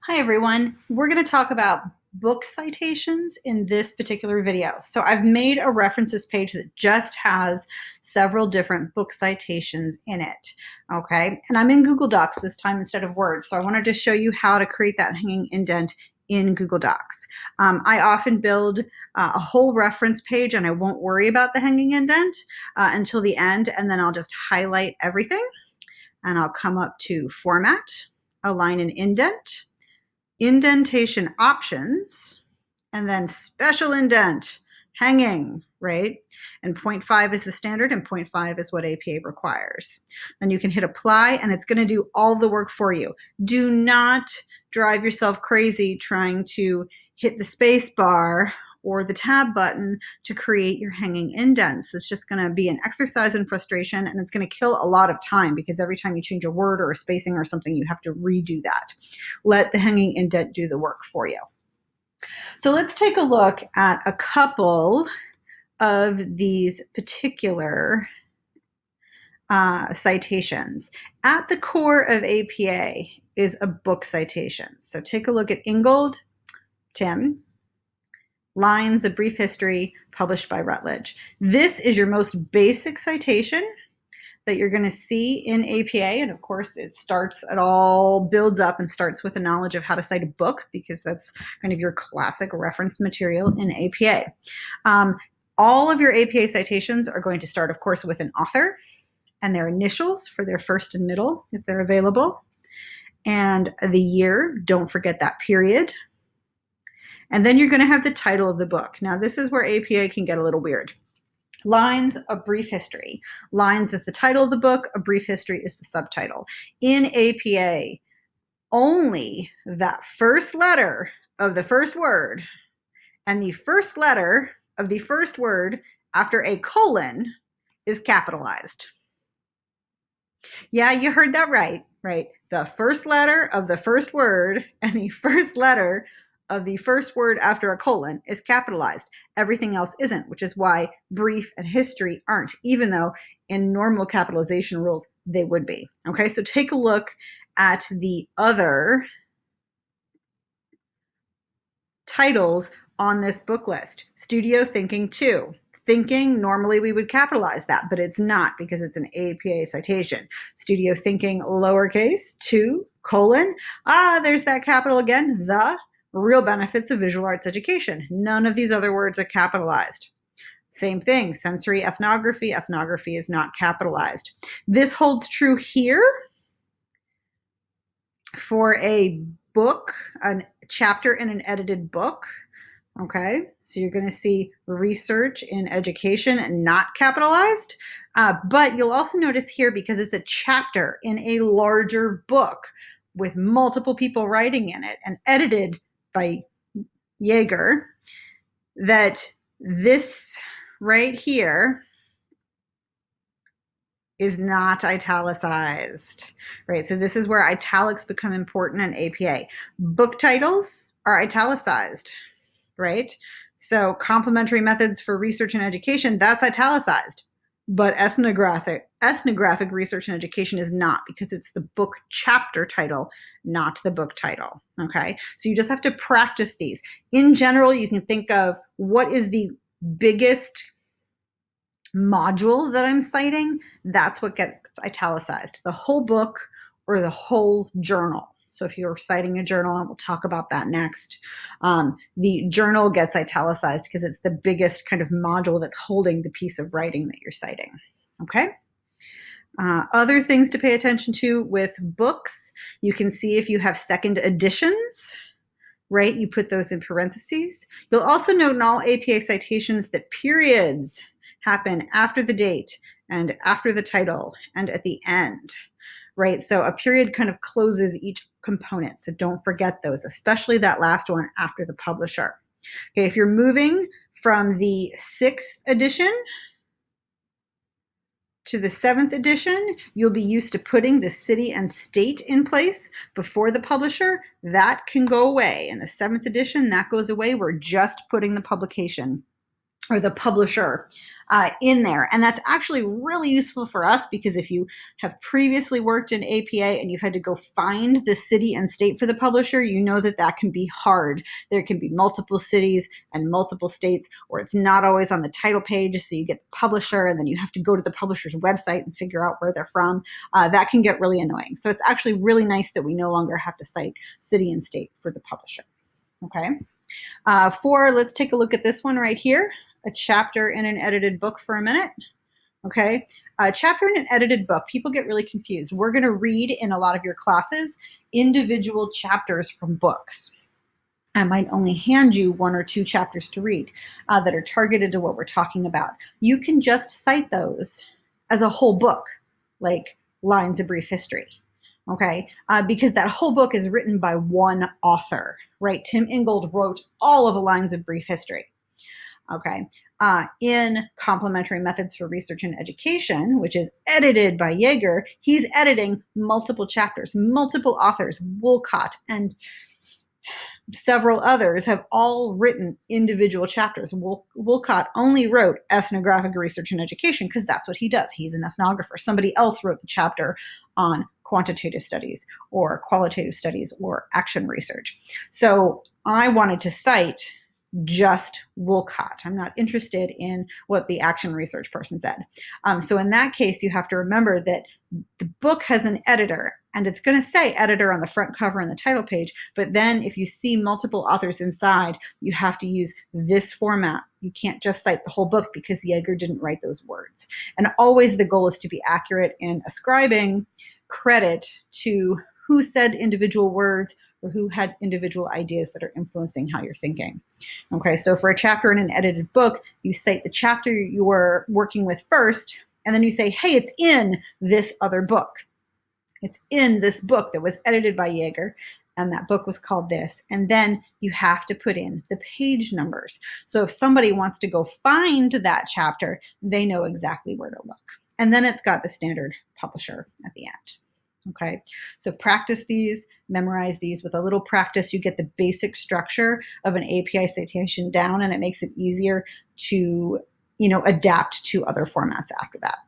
Hi everyone. We're going to talk about book citations in this particular video. So I've made a references page that just has several different book citations in it. Okay. And I'm in Google Docs this time instead of Word. So I wanted to show you how to create that hanging indent in Google Docs. I often build a whole reference page and I won't worry about the hanging indent until the end. And then I'll just highlight everything and I'll come up to Format, Align an Indent, Indentation Options, and then Special Indent, Hanging, right? And 0.5 is the standard and 0.5 is what APA requires. Then you can hit apply and it's going to do all the work for you. Do not drive yourself crazy trying to hit the space bar or the tab button to create your hanging indents. That's just going to be an exercise in frustration, and it's going to kill a lot of time because every time you change a word or a spacing or something, you have to redo that. Let the hanging indent do the work for you. So let's take a look at a couple of these particular citations. At the core of APA is a book citation. So take a look at Ingold, Tim, Lines, A Brief History, published by Routledge. This is your most basic citation that you're going to see in APA. And of course, it all builds up and starts with a knowledge of how to cite a book, because that's kind of your classic reference material in APA. All of your APA citations are going to start, of course, with an author and their initials for their first and middle, if they're available, and the year. Don't forget that period. And then you're going to have the title of the book. Now, this is where APA can get a little weird. Lines, A Brief History. Lines is the title of the book. A Brief History is the subtitle. In APA, only that first letter of the first word and the first letter of the first word after a colon is capitalized. Yeah, you heard that right? The first letter of the first word and the first letter of the first word after a colon is capitalized. Everything else isn't, which is why brief and history aren't, even though in normal capitalization rules they would be. Okay, so take a look at the other titles on this book list. Studio Thinking 2. Thinking, normally we would capitalize that, but it's not because it's an APA citation. Studio Thinking, lowercase, 2, colon. There's that capital again, the real benefits of visual arts education. None of these other words are capitalized. Same thing, sensory ethnography. Ethnography is not capitalized. This holds true here for a book, a chapter in an edited book. Okay, so you're going to see research in education not capitalized, but you'll also notice here, because it's a chapter in a larger book with multiple people writing in it and edited by Yeager, that this right here is not italicized, right? So this is where italics become important in APA. Book titles are italicized, right? So complementary methods for research and education, that's italicized. But ethnographic research and education is not, because it's the book chapter title, not the book title. Okay, so you just have to practice these. In general, you can think of what is the biggest module that I'm citing. That's what gets italicized, the whole book or the whole journal. So if you're citing a journal, and we'll talk about that next, the journal gets italicized because it's the biggest kind of module that's holding the piece of writing that you're citing. Okay. Other things to pay attention to with books, you can see if you have second editions, right? You put those in parentheses. You'll also note in all APA citations that periods happen after the date and after the title and at the end, right? So a period kind of closes each component. So don't forget those, especially that last one after the publisher. Okay, if you're moving from the 6th edition to the 7th edition, you'll be used to putting the city and state in place before the publisher. That can go away. In the 7th edition, that goes away. We're just putting the publication or the publisher in there. And that's actually really useful for us because if you have previously worked in APA and you've had to go find the city and state for the publisher, you know that that can be hard. There can be multiple cities and multiple states, or it's not always on the title page. So you get the publisher and then you have to go to the publisher's website and figure out where they're from. That can get really annoying. So it's actually really nice that we no longer have to cite city and state for the publisher. Okay. Let's take a look at this one right here. A chapter in an edited book for a minute. Okay, a chapter in an edited book, people get really confused. We're going to read in a lot of your classes individual chapters from books. I might only hand you 1 or 2 chapters to read that are targeted to what we're talking about. You can just cite those as a whole book, like Lines of Brief History. Okay, because that whole book is written by one author, right? Tim Ingold wrote all of the Lines of Brief History. Okay, in Complementary Methods for Research and Education, which is edited by Yeager, he's editing multiple chapters, multiple authors. Wolcott and several others have all written individual chapters. Wolcott only wrote ethnographic research and education because that's what he does. He's an ethnographer. Somebody else wrote the chapter on quantitative studies or qualitative studies or action research. So I wanted to cite just Wolcott. I'm not interested in what the action research person said. So in that case, you have to remember that the book has an editor, and it's going to say editor on the front cover and the title page. But then if you see multiple authors inside, you have to use this format. You can't just cite the whole book because Yeager didn't write those words. And always the goal is to be accurate in ascribing credit to who said individual words or who had individual ideas that are influencing how you're thinking. Okay, so for a chapter in an edited book, you cite the chapter you're working with first, and then you say, hey, it's in this other book. It's in this book that was edited by Yeager, and that book was called this. And then you have to put in the page numbers. So if somebody wants to go find that chapter, they know exactly where to look. And then it's got the standard publisher at the end. Okay, so practice these, memorize these. With a little practice, you get the basic structure of an APA citation down, and it makes it easier to, adapt to other formats after that.